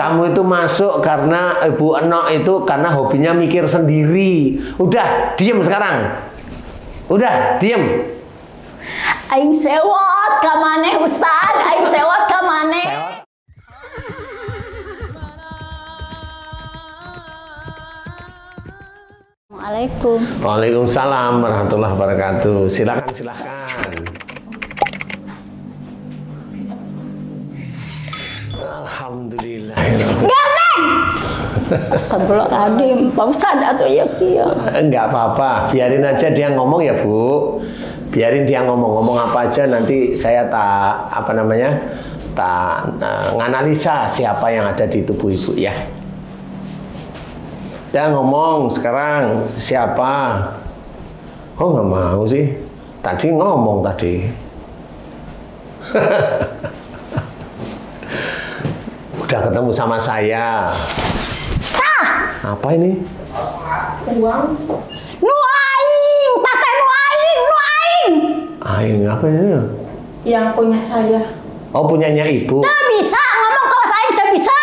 Kamu itu masuk karena Ibu Enok itu karena hobinya mikir sendiri. Udah, diem sekarang. Udah, diem. Aing sewot ka maneh Ustad, aing sewot ka maneh. Assalamualaikum. Waalaikumsalam warahmatullahi wabarakatuh. Silakan, silakan. Alhamdulillah. Gamen. Astagfirullahaladzim, Pak Ustad atau ya kia. Enggak apa-apa, biarin aja dia ngomong ya Bu. Biarin dia ngomong apa aja, nanti saya nganalisa siapa yang ada di tubuh Ibu ya. Dia ngomong sekarang siapa? Oh nggak mau sih. Tadi ngomong tadi. Udah ketemu sama saya. Apa ini? Uang. Nu aing, pakai nu aing, nu aing. Aing apa ini? Yang punya saya. Oh punyanya Ibu. Tak bisa ngomong kalau saya tak bisa.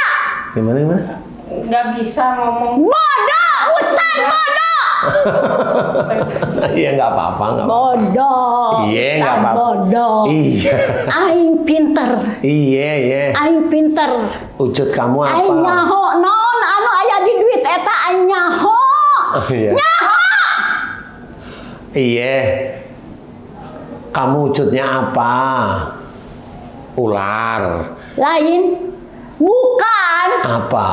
Gimana? Nggak bisa ngomong. Bodoh, Ustaz bodoh. Iya nggak apa-apa, nggak apa-apa. Bodoh. Iya nggak apa-apa. Bodoh. Iya. Aing pinter. Iya. Aing pinter. Wujud kamu apa? Aing nyaho naon anu aya di duit eta aing nyaho. Oh, iya. Nyaho. Iya. Kamu wujudnya apa? Ular. Lain. Bukan. Apa?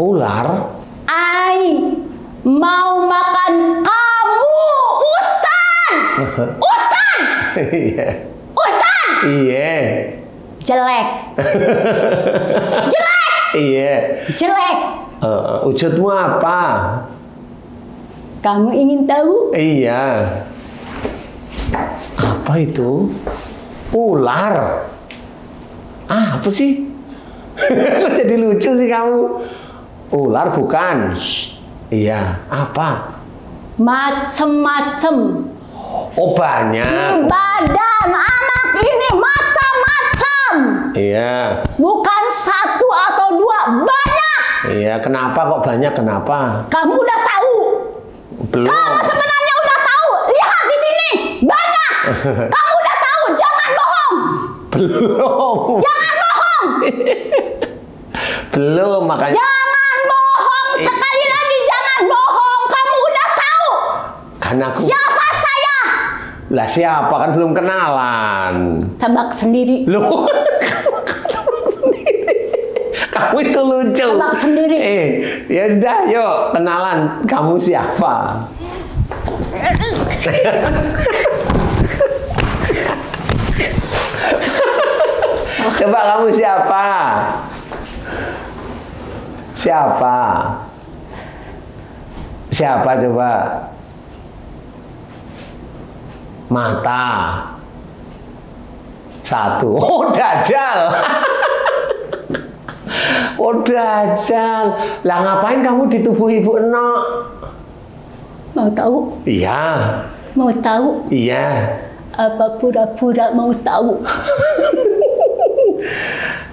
Ular? Aing mau makan kamu, Ustaz. Ustaz. Iya. Ustaz. Iya. Jelek. Jelek. Iya. Jelek. Wujudmu apa? Kamu ingin tahu? Iya. Apa itu? Ular. Apa sih? Jadi lucu sih kamu. Ular bukan. Iya. Apa? Macem-macem. Oh banyak. Di badan anak ini macam-macam. Iya. Bukan satu atau dua, banyak. Iya. Kenapa kok banyak? Kenapa? Kamu udah tahu. Belum. Kamu sebenarnya udah tahu. Lihat di sini, banyak. Kamu udah tahu. Jangan bohong. Belum. Jangan bohong. Belum makanya. Jangan bohong. Sekali lagi jangan bohong. Kamu udah tahu. Kan aku. Siapa saya? Lah siapa kan belum kenalan. Tebak sendiri. Loh. Kamu itu lucu. Tebak sendiri. Ya udah, yuk kenalan. Kamu siapa? Coba kamu siapa? Siapa? Siapa coba? Mata. Satu. Oh, Dajjal. Oh, Dajjal. Lah ngapain kamu di tubuh Ibu Enok? Mau tahu? Iya. Mau tahu? Iya. Apa pura-pura mau tahu?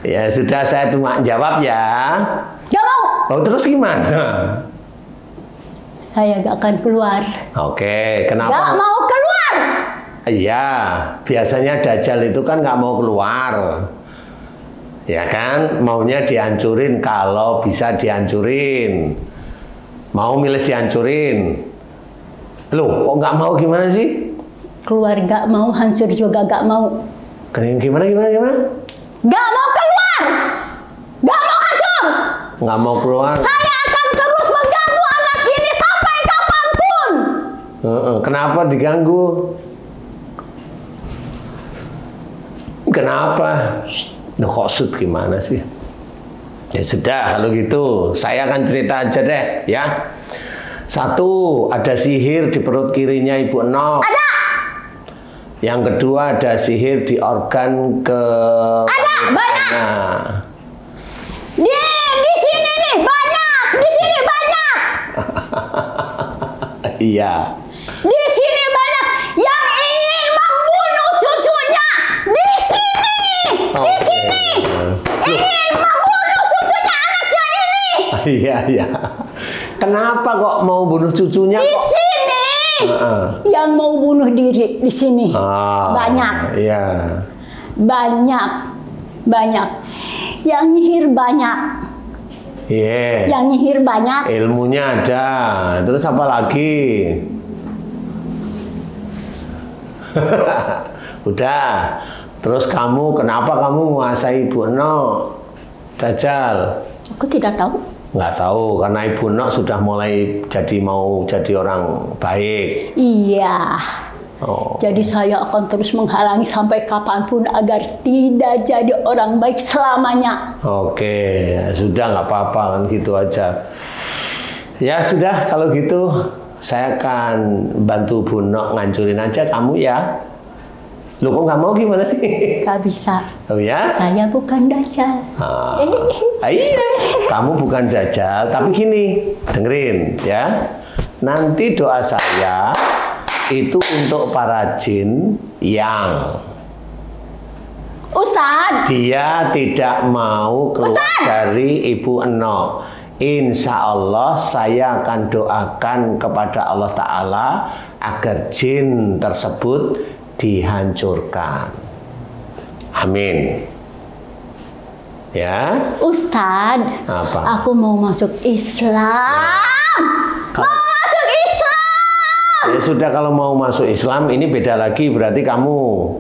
Ya sudah, saya cuma jawab ya. Gak mau. Oh terus gimana? Saya gak akan keluar. Oke, kenapa? Gak mau keluar. Iya, biasanya Dajjal itu kan nggak mau keluar. Ya kan, maunya dihancurin kalau bisa dihancurin. Mau milih dihancurin. Loh, kok nggak mau gimana sih? Keluar gak mau, hancur juga gak mau. Gimana? Gak mau keluar. Gak mau hancur. Nggak mau keluar. Saya akan terus mengganggu anak ini sampai kapanpun. Kenapa diganggu? Kenapa? Loh, kok sud gimana sih? Ya sudah, kalau gitu saya akan cerita aja deh ya. Satu, ada sihir di perut kirinya Ibu Enok. Ada. Yang kedua, ada sihir di organ ke. Ada, banyak. Di sini nih banyak. Di sini banyak. Iya. Di sini banyak yang ingin membunuh cucunya. Di sini. Di sini. Iya, iya. Kenapa kok mau bunuh cucunya? Di Kok? sini yang mau bunuh diri di sini banyak. Iya. Banyak. Yang nyihir banyak. Iya. Yang nyihir banyak. Ilmunya ada. Terus apa lagi? Udah. Terus kenapa kamu menguasai Ibu Nok? Dajjal? Aku tidak tahu. Nggak tahu, karena Ibu Nok sudah mulai mau jadi orang baik. Iya. Oh. Jadi saya akan terus menghalangi sampai kapanpun agar tidak jadi orang baik selamanya. Oke, ya sudah nggak apa-apa kan gitu aja. Ya sudah kalau gitu saya akan bantu Bu Nok ngancurin aja kamu ya. Lu kok nggak mau gimana sih? Gak bisa. Oh ya? Saya bukan Dajjal. Iya, kamu bukan Dajjal, tapi gini, dengerin ya. Nanti doa saya itu untuk para jin yang Ustadz, dia tidak mau keluar dari Ibu Nok. Insya Allah saya akan doakan kepada Allah Ta'ala agar jin tersebut dihancurkan. Amin. Ya. Ustadz, Apa? aku mau masuk Islam. Mau masuk Islam. Ya sudah, kalau mau masuk Islam ini beda lagi, berarti kamu.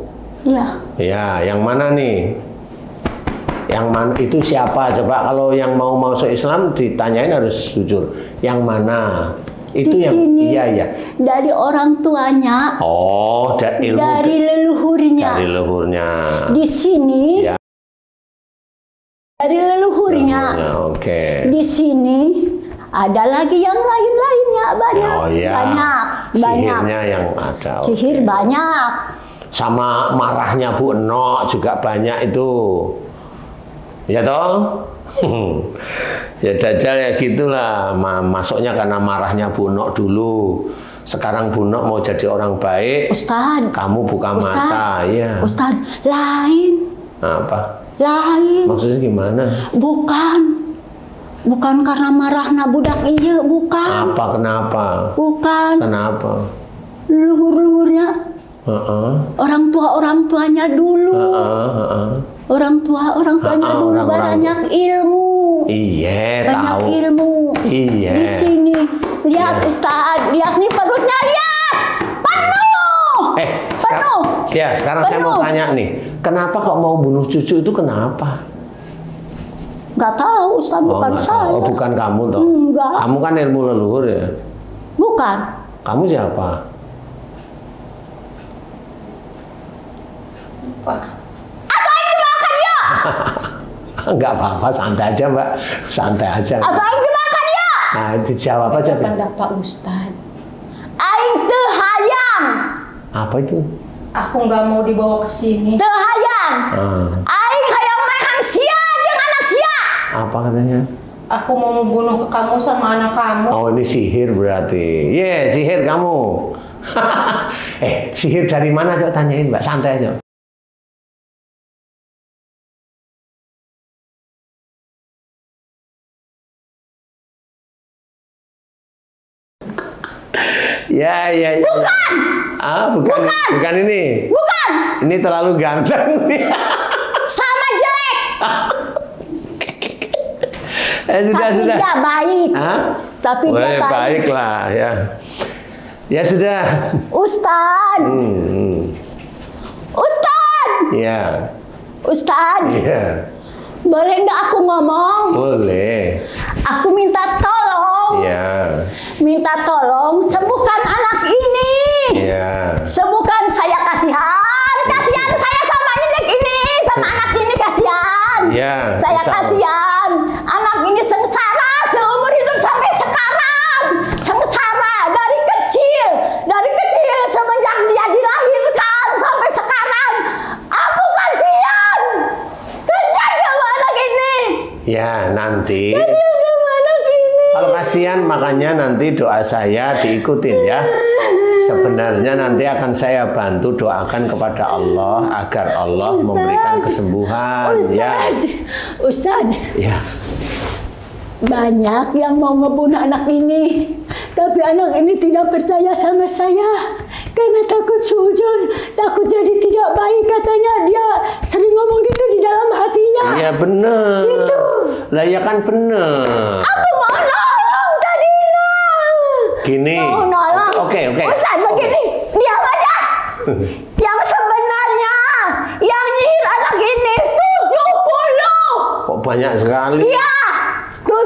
Iya. Ya, yang mana nih? Yang mana itu siapa? Coba kalau yang mau masuk Islam ditanyain harus jujur. Yang mana? Itu Di yang sini, iya. dari orang tuanya. Oh, ilmu dari leluhurnya. dari leluhurnya. Di sini. Ya. Dari leluhurnya. Oke. Di sini ada lagi yang lain-lainnya banyak. Oh iya. Banyak. Sihirnya yang ada. Sihir banyak. Sama marahnya Bu Nok juga banyak itu. Ya toh? Ya Dajjal ya gitulah, masuknya karena marahnya Bu Nok dulu. Sekarang Bu Nok mau jadi orang baik. Ustadz, kamu buka mata, ya. Ustadz, lain. Apa? Lain. Maksudnya gimana? Bukan karena marahna budak iya, bukan. Apa, kenapa? Bukan. Kenapa? Luhur-luhurnya. Orang tuanya dulu. Orang tuanya dulu banyak ilmu. Iya, banyak tahu. ilmu. Iya. Di sini lihat Ustadz, lihat nih perutnya, lihat penuh. Penuh. Ya, sekarang saya mau tanya nih, kenapa kok mau bunuh cucu itu kenapa? Nggak tahu, Ustadz, bukan saya. Oh, bukan kamu toh? Enggak. Kamu kan ilmu leluhur ya? Bukan. Kamu siapa? Atau yang dimakan dia? Enggak apa-apa, santai aja Mbak. Santai aja. Atau yang dimakan dia? Nah, dijawab aja. Pendapat Ustadz. Aing teu hayang. Apa itu? Aku nggak mau dibawa ke sini. Teu hayang. Aing hayang mehan sia jeung anak sia. Apa katanya? Aku mau membunuh kamu sama anak kamu. Oh, ini sihir berarti. Iya, sihir kamu. Sihir dari mana? Coba tanyain Mbak, santai aja. Ya. Bukan. Bukan ini. Bukan. Ini terlalu ganteng. Sama jelek. Sudah. Dia baik. Tapi dia baik. Baiklah ya. Ya sudah. Ustadz. Ustadz. Ya. Ustadz. Iya. Boleh nggak aku ngomong? Boleh. Aku minta tolong. Iya. Minta tolong sembuhkan anak ini. Iya. Sembuhkan, saya kasihan. Kasihan saya sama ini sama anak ini kasihan. Iya. Saya kasihan. Anak ini sengsara seumur hidup sampai sekarang. Sengsara dari kecil semenjak dia dilahirkan sampai sekarang. Aku kasihan. Kasihan sama anak ini. Ya, nanti. Kasihan sama anak ini. Kalau kasihan makanya nanti doa saya diikutin ya. Sebenarnya nanti akan saya bantu doakan kepada Allah agar Allah memberikan kesembuhan. Ustadz, Ya. Ustadz. Ya. Banyak yang mau ngebunuh anak ini, tapi anak ini tidak percaya sama saya karena takut sujud, takut jadi tidak baik katanya. Dia sering ngomong gitu di dalam hatinya. Iya benar. Itu. Lah ya kan benar. Aku mau nolong tadi lah. Gini. Mau nolong. Oke. Ustaz begini, diam aja. Yang sebenarnya yang nyihir anak ini 70. Kok banyak sekali? Iya. 70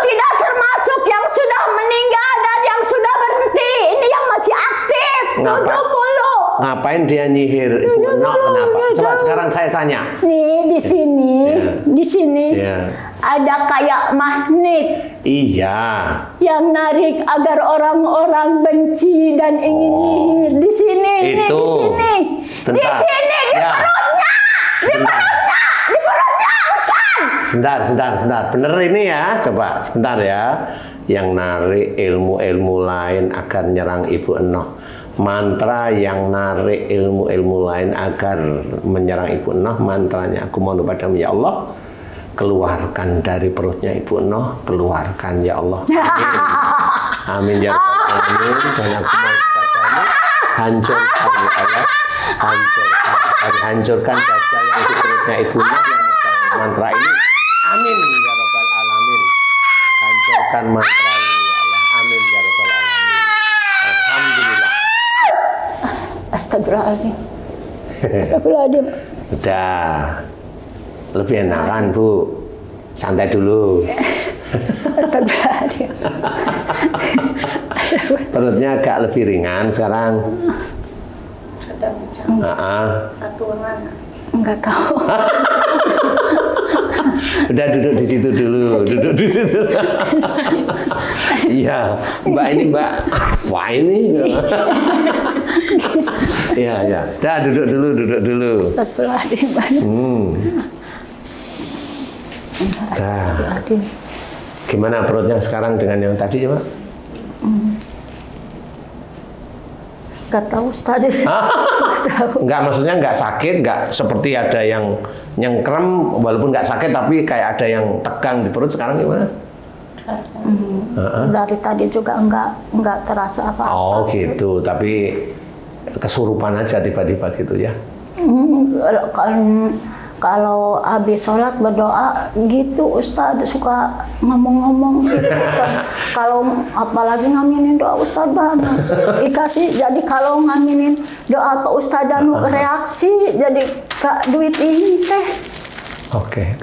tidak termasuk yang sudah meninggal dan yang sudah berhenti. Ini yang masih aktif. 70. Ngapain dia nyihir Ibu Eno? Kenapa? Coba sekarang saya tanya. Nih di sini, di sini Iya. ada kayak magnet Iya. yang narik agar orang-orang benci dan ingin nyihir. Di sini, nih, Itu. di sini, Sebentar. di sini, di Ya. perutnya, di Sebentar. perutnya, di perutnya, Ustaz. Sebentar. Bener ini ya. Coba sebentar ya. Yang narik ilmu-ilmu lain agar nyerang Ibu Eno. Mantra yang narik ilmu-ilmu lain agar menyerang Ibu Eno, mantranya aku mohon padamu ya Allah, keluarkan dari perutnya Ibu Eno, keluarkan ya Allah. Amin ya rabbal alamin. Dan aku mohon padamu, hancurkan ya Allah, hancurkan dajjal yang di perutnya Ibu Eno yang megang mantra ini. Amin ya rabbal alamin. Hancurkan mantra ini ya Allah. Amin ya rabbal alamin. Alhamdulillah. Astagfirullahaladzim. Astagfirullahaladzim. Udah lebih enak kan Bu, santai dulu. Astagfirullahaladzim. Perutnya agak lebih ringan sekarang. Ada macam aturan. Enggak tahu. Udah duduk di situ dulu, duduk di situ. Iya, Mbak ini Mbak. Wah ini. Iya. Udah duduk dulu. Astagfirullahaladzim. Astagfirullahaladzim. Gimana perutnya sekarang dengan yang tadi coba? Gak tahu Ustaz. Enggak, maksudnya enggak sakit, enggak seperti ada yang nyengkrem, walaupun enggak sakit tapi kayak ada yang tegang di perut. Sekarang gimana? Dari tadi juga enggak terasa apa-apa. Oh gitu, tapi kesurupan aja tiba-tiba gitu ya? Kalau habis sholat berdoa gitu Ustadz suka ngomong-ngomong gitu. Kalau apalagi ngaminin doa Ustadz banget dikasih. Jadi kalau ngaminin doa ke Ustadz dan reaksi jadi Kak duit ini teh. Oke.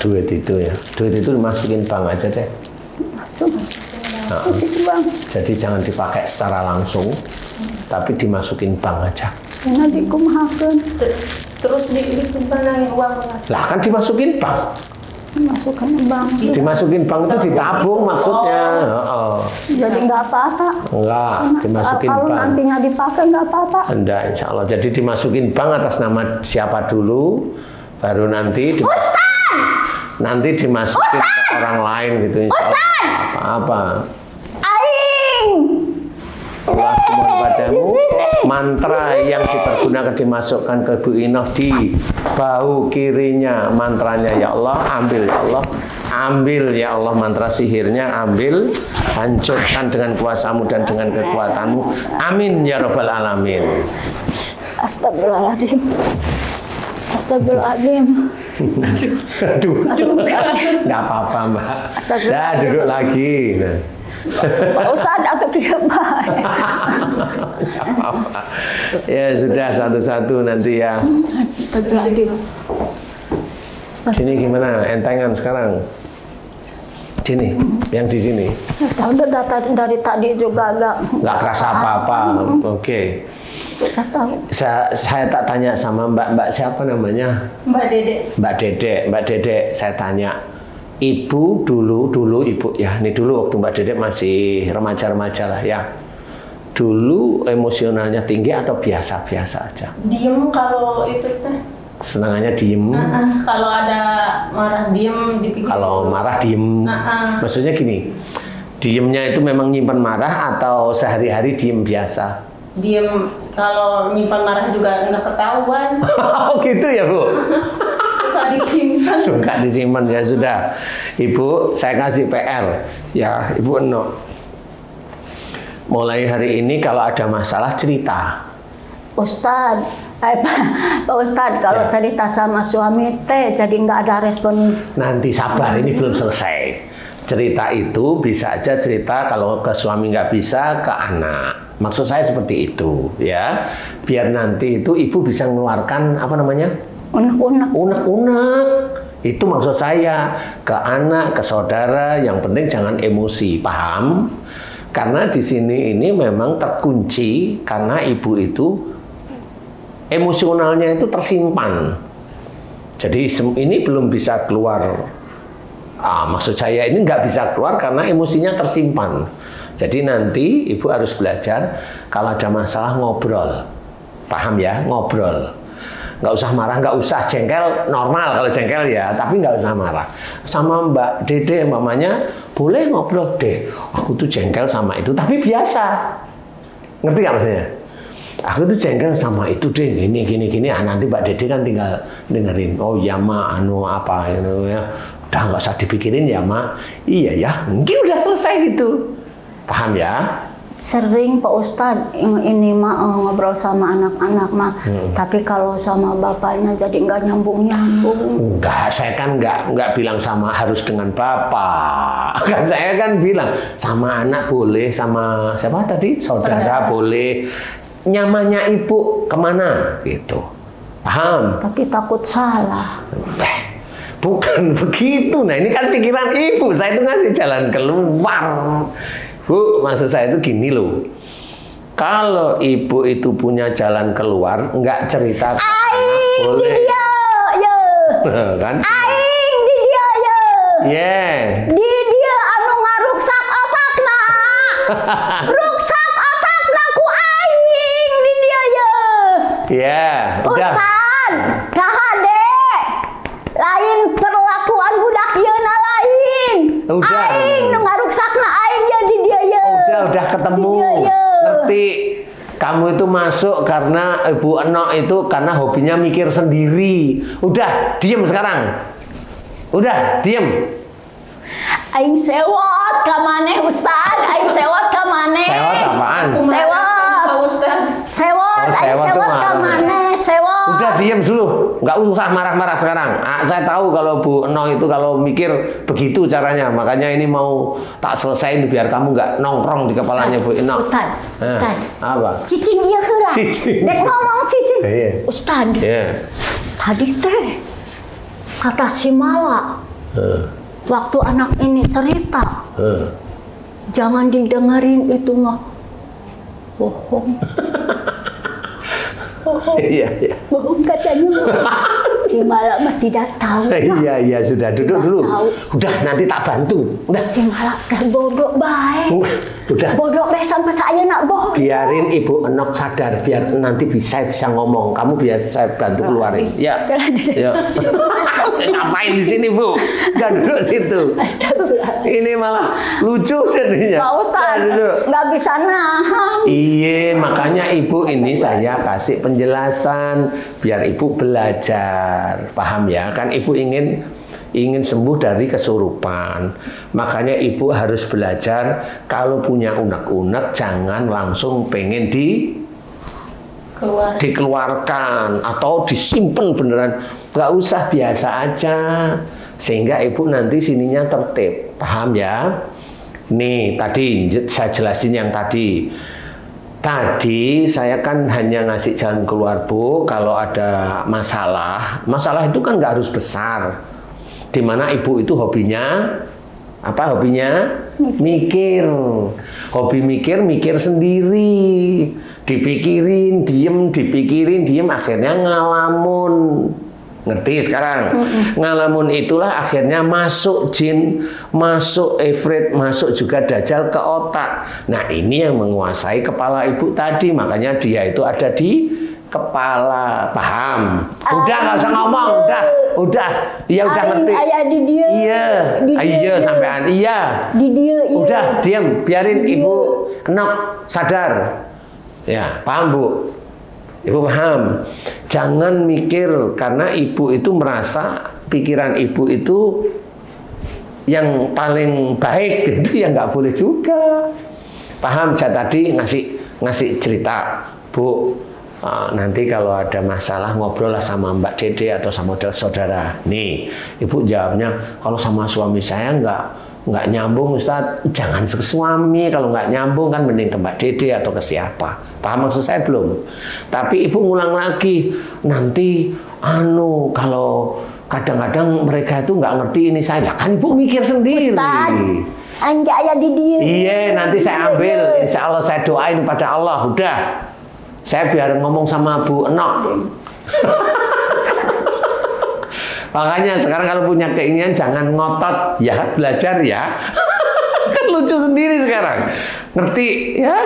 Duit itu ya, duit itu dimasukin bank aja deh. Masuk ke situ Bang. Jadi jangan dipakai secara langsung, tapi dimasukin bank aja. Karena dikumahakeun. Terus dikumpanangin uangnya. Lah kan dimasukin bank. Masukkan bank. Dimasukin bank itu ditabung maksudnya. Jadi nggak apa-apa. Enggak, dimasukin Kalau bank. nantinya dipakai nggak apa-apa. Enggak, insya Allah. Jadi dimasukin bank atas nama siapa dulu, baru nanti nanti dimasukin ke orang lain gitu. Insya Allah apa-apa. Aing. Allah mohon padamu, mantra yang dipergunakan dimasukkan ke Bu Inoh di bahu kirinya, mantranya ya Allah, ambil ya Allah, ambil ya Allah mantra sihirnya, ambil, hancurkan dengan kuasamu dan dengan kekuatanmu, amin ya rabbal alamin. Astagfirullahaladzim. Astagfirullahaladzim. Aduh, nggak apa-apa Mbak. Dah duduk lagi. Nah. Pak Ustadz aku tidak baik. Nggak apa-apa. Ya sudah satu-satu nanti ya. Astagfirullahaladzim. Sini gimana? Entengan sekarang. Sini, yang di sini. Tahu dari tadi juga Nggak kerasa apa-apa. Oke. Nggak tahu. Saya tak tanya sama Mbak siapa namanya? Mbak Dede. Mbak Dede, saya tanya. Ibu dulu Ibu ya, ini dulu waktu Mbak Dede masih remaja-remaja lah ya. Dulu emosionalnya tinggi atau biasa-biasa aja? Diem kalau itu teh. Senangannya diem. Kalau ada marah diem dipikir. Kalau marah diem. Maksudnya gini, diemnya itu memang nyimpan marah atau sehari-hari diem biasa? Diem, kalau nyimpan marah juga nggak ketahuan. Oh gitu ya Bu? Suka disimpan. Suka disimpan ya sudah. Ibu, saya kasih PR. Ya, Ibu Enok. Mulai hari ini kalau ada masalah cerita. Ustad, Pak Ustad, kalau cerita sama suami teh jadi nggak ada respon. Nanti sabar, ini belum selesai. Cerita itu bisa aja cerita kalau ke suami nggak bisa, ke anak. Maksud saya seperti itu, ya. Biar nanti itu ibu bisa mengeluarkan apa namanya? Unek-unek. Unek-unek. Itu maksud saya, ke anak, ke saudara. Yang penting jangan emosi, paham? Karena di sini ini memang terkunci karena ibu itu emosionalnya itu tersimpan. Jadi ini belum bisa keluar. Maksud saya ini nggak bisa keluar karena emosinya tersimpan. Jadi nanti ibu harus belajar kalau ada masalah ngobrol. Paham ya? Ngobrol. Nggak usah marah, nggak usah jengkel, normal kalau jengkel ya, tapi nggak usah marah. Sama Mbak Dede, mamanya, boleh ngobrol, deh. Aku tuh jengkel sama itu, tapi biasa. Ngerti nggak maksudnya? Aku tuh jengkel sama itu deh, gini. Nanti Mbak Dede kan tinggal dengerin. Oh iya Mak, apa gitu ya. Udah nggak usah dipikirin ya Mak. Iya ya, mungkin udah selesai gitu. Paham ya? Sering Pak Ustadz ini mah ngobrol sama anak-anak mah, tapi kalau sama bapaknya jadi nggak nyambung. Enggak, saya kan nggak bilang sama harus dengan bapak. Kan saya kan bilang sama anak boleh, sama siapa tadi saudara boleh. Nyamannya ibu kemana gitu, paham? Tapi takut salah. Bukan begitu. Nah ini kan pikiran ibu. Saya itu ngasih jalan keluar. Bu, maksud saya itu gini loh. Kalau ibu itu punya jalan keluar, nggak cerita ke anak, boleh. Dia, ya. Kan? Aing di dia ya. Yeah. Di dia anu ngaruksak otakna. Ruksak otakna ku aing di dia ya. Ya, udah. Ustad, kahade. Lain perlakuan budak yeuna lain. Udah. Aing nu ngaruksakna aing ya di dia ya. Udah ketemu. Ngerti. Kamu itu masuk karena Ibu Enok itu karena hobinya mikir sendiri. Udah, diem sekarang. Udah, diem. Aing sewot ka maneh Ustad, aing sewot ka maneh. Sewot apaan? Sewot. Pak Ustad. Sewot, Oh, aing sewot sewot tuh ka marah. maneh, sewot. Udah diem dulu, nggak usah marah-marah sekarang. Saya tahu kalau Bu Enok itu kalau mikir begitu caranya, makanya ini mau tak selesaiin biar kamu nggak nongkrong di kepalanya Bu Enok. Ustad, Ustad. Apa? Cicing ieu heula. Cicing. Dek ngomong cicing. Iya. Ustad, Ya. tadi teh kata si Mala, waktu anak ini cerita, jangan didengerin itu mah bohong. Iya, iya. Bohong katanya. Si Mala mah tidak tahu. Iya, sudah duduk Tidak dulu. tahu. Udah nanti tak bantu. Udah. Si Mala teh bodoh baik. Udah. Bodoh baik sampai ke ayeuna bohong. Biarin Ibu Enok sadar biar nanti bisa ngomong. Kamu biar saya bantu keluarin. Ya. Yuk. Ngapain di sini, Bu? Jangan duduk situ. Astagfirullah. Ini malah lucu jadinya. Pak Ustadz, nggak bisa nahan. Iya, makanya Ibu ini saya kasih penjelasan biar Ibu belajar. Paham ya? Kan Ibu ingin sembuh dari kesurupan. Makanya Ibu harus belajar kalau punya unek-unek jangan langsung pengen dikeluarkan atau disimpan beneran. Nggak usah, biasa aja. Sehingga Ibu nanti sininya tertib. Paham ya? Nih, tadi saya jelasin yang tadi. Tadi saya kan hanya ngasih jalan keluar, Bu. Kalau ada masalah itu kan nggak harus besar. Dimana Ibu itu hobinya apa? Hobinya mikir. Hobi mikir sendiri. Dipikirin, diem, akhirnya ngalamun. Ngerti sekarang? Ngalamun itulah akhirnya masuk jin, masuk ifrit, masuk juga dajjal ke otak. Nah ini yang menguasai kepala Ibu tadi. Makanya dia itu ada di kepala. Paham? Udah nggak usah ngomong. Udah. Iya udah ngerti. Ayah di dia. Iya sampean. Iya. Di dia. Iya. Udah diam. Biarin Ibu Enok sadar. Ya paham Bu. Ibu paham? Jangan mikir karena ibu itu merasa pikiran ibu itu yang paling baik, itu ya nggak boleh juga. Paham? Saya tadi ngasih cerita, Bu. Nanti kalau ada masalah ngobrol lah sama Mbak Dede atau sama saudara. Nih, ibu jawabnya kalau sama suami saya nggak nyambung, Ustadz, jangan ke suami. Kalau nggak nyambung kan mending ke Mbak Dede atau ke siapa. Paham maksud saya belum? Tapi ibu ngulang lagi, nanti kalau kadang-kadang mereka itu nggak ngerti ini saya. Lah kan ibu mikir sendiri. Ustadz, anjak ya di dia. Iya, nanti saya ambil. Insya Allah saya doain pada Allah. Udah. Saya biar ngomong sama Bu Enok. Makanya sekarang kalau punya keinginan jangan ngotot ya, belajar ya. Kan lucu sendiri sekarang. Ngerti ya?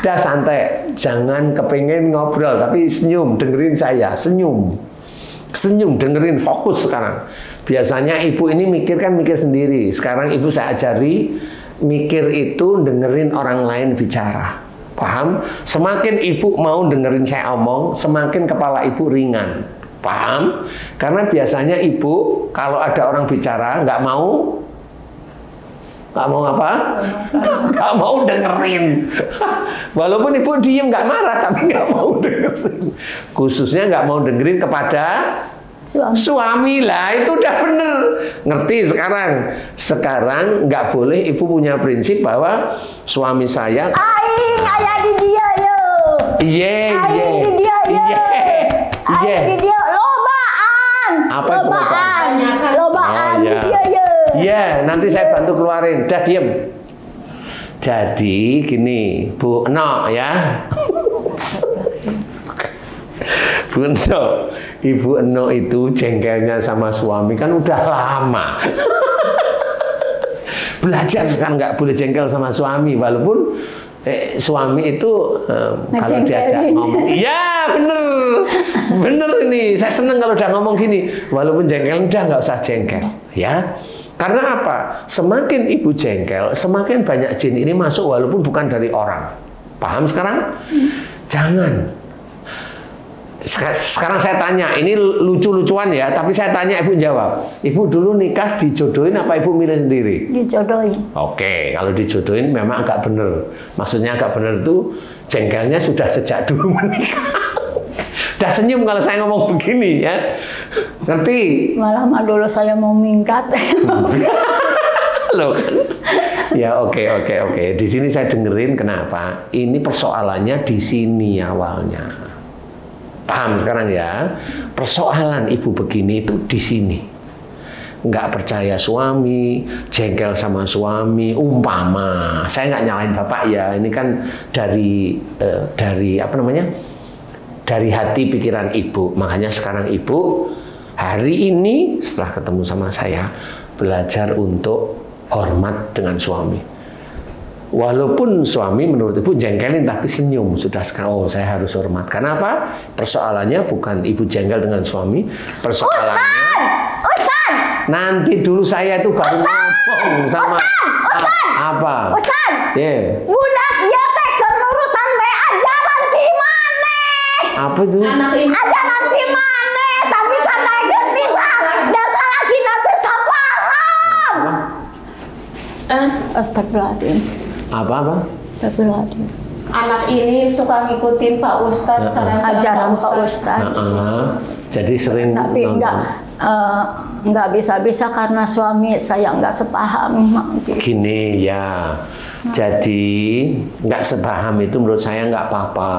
Udah santai. Jangan kepengen ngobrol tapi senyum, dengerin saya, senyum. Senyum, dengerin, fokus sekarang. Biasanya ibu ini mikir sendiri. Sekarang ibu saya ajari mikir itu dengerin orang lain bicara. Paham? Semakin ibu mau dengerin saya omong, semakin kepala ibu ringan. Paham? Karena biasanya ibu kalau ada orang bicara nggak mau apa? Nggak mau dengerin. Walaupun ibu diem nggak marah, tapi nggak mau dengerin. Khususnya nggak mau dengerin kepada suami lah, itu udah bener. Ngerti sekarang? Sekarang nggak boleh ibu punya prinsip bahwa suami saya Aing ayah di dia yo. Iya. Aing di dia yo. Aing di dia lobaan. Apa itu lobaan? Lobaan di dia yo. Iya, nanti saya bantu keluarin. Udah diem. Jadi gini, Bu Enok ya. Bu Enok, Ibu Enok itu jengkelnya sama suami kan udah lama. Belajar kan nggak boleh jengkel sama suami, walaupun suami itu kalau diajak ngomong, iya bener ini. Saya seneng kalau udah ngomong gini, walaupun jengkel udah nggak usah jengkel, ya. Karena apa? Semakin ibu jengkel, semakin banyak jin ini masuk walaupun bukan dari orang. Paham sekarang? Jangan. Sekarang saya tanya, ini lucu-lucuan ya, tapi saya tanya ibu jawab. Ibu dulu nikah dijodohin apa ibu milih sendiri? Dijodohin. Oke, kalau dijodohin memang agak bener. Maksudnya agak bener itu jengkelnya sudah sejak dulu menikah. Udah senyum kalau saya ngomong begini ya. Ngerti? Malah mah dulu saya mau minggat. Loh kan? Ya oke. Di sini saya dengerin kenapa? Ini persoalannya di sini awalnya. Paham sekarang ya? Persoalan ibu begini itu di sini. Nggak percaya suami, jengkel sama suami, umpama. Saya nggak nyalain bapak ya. Ini kan dari apa namanya? Dari hati pikiran ibu. Makanya sekarang ibu hari ini setelah ketemu sama saya belajar untuk hormat dengan suami. Walaupun suami menurut ibu jengkelin tapi senyum sudah sekarang. Oh, saya harus hormat. Karena apa? Persoalannya bukan ibu jengkel dengan suami. Persoalannya Ustaz! Nanti dulu saya itu baru ngomong sama Ustaz! apa? Ustaz! Yeah. Budak ieu teh kenurutan bae ajaran ti maneh. Apa itu? Anak ini Ajaran ti maneh, tapi candaigeun bisa dasar lagina teh sapaham. Astagfirullahaladzim. Apa? Astagfirullahaladzim. anak ini suka ngikutin Pak Ustadz, saran-saran Ajaran Pak Ustadz. Jadi sering Tapi nggak bisa karena suami saya nggak sepaham. Gini ya, jadi nggak sepaham itu menurut saya nggak apa-apa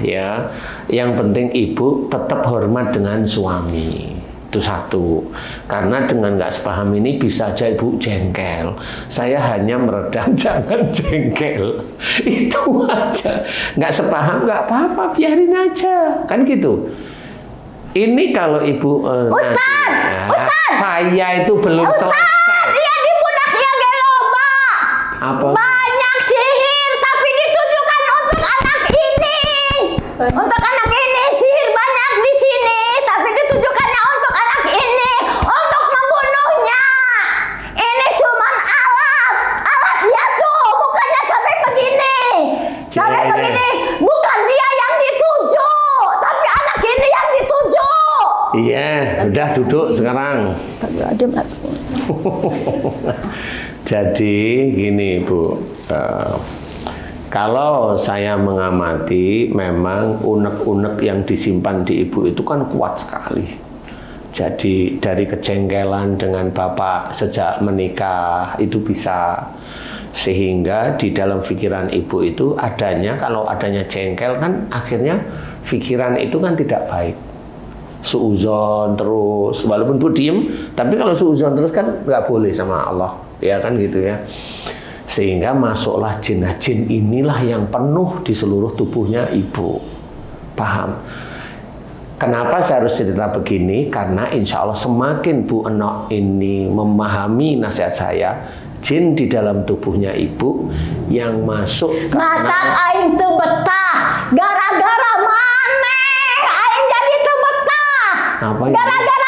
ya. Yang penting ibu tetap hormat dengan suami. Itu satu, karena dengan nggak sepaham ini bisa aja ibu jengkel. Saya hanya meredam, jangan jengkel. Itu aja. Nggak sepaham nggak apa-apa, biarin aja, kan gitu. Ini kalau ibu Ustaz, saya itu belum selesai. Dia di punaknya geloba. Apa? Banyak sihir, tapi ditujukan untuk anak ini. Untuk anak ini sihir banyak di sini, tapi ditujukannya untuk anak ini, untuk membunuhnya. Ini cuman alat dia tuh, mukanya sampai begini, sampai begini. Bukan dia yang dituju. Iya, udah duduk sekarang. Astagfirullahaladzim. Jadi gini Bu, kalau saya mengamati memang unek-unek yang disimpan di ibu itu kan kuat sekali. Jadi dari kejengkelan dengan bapak sejak menikah itu bisa, sehingga di dalam pikiran ibu itu adanya, kalau adanya jengkel kan akhirnya pikiran itu kan tidak baik. Suuzon terus, walaupun Bu diem, tapi kalau suuzon terus kan nggak boleh sama Allah, ya kan gitu ya. Sehingga masuklah jin inilah yang penuh di seluruh tubuhnya ibu. Paham? Kenapa saya harus cerita begini? Karena insya Allah semakin Bu Enok ini memahami nasihat saya, jin di dalam tubuhnya ibu yang masuk Mata aing teu betah gara-gara maneh aing jadi teu betah. Apa itu? Gara-gara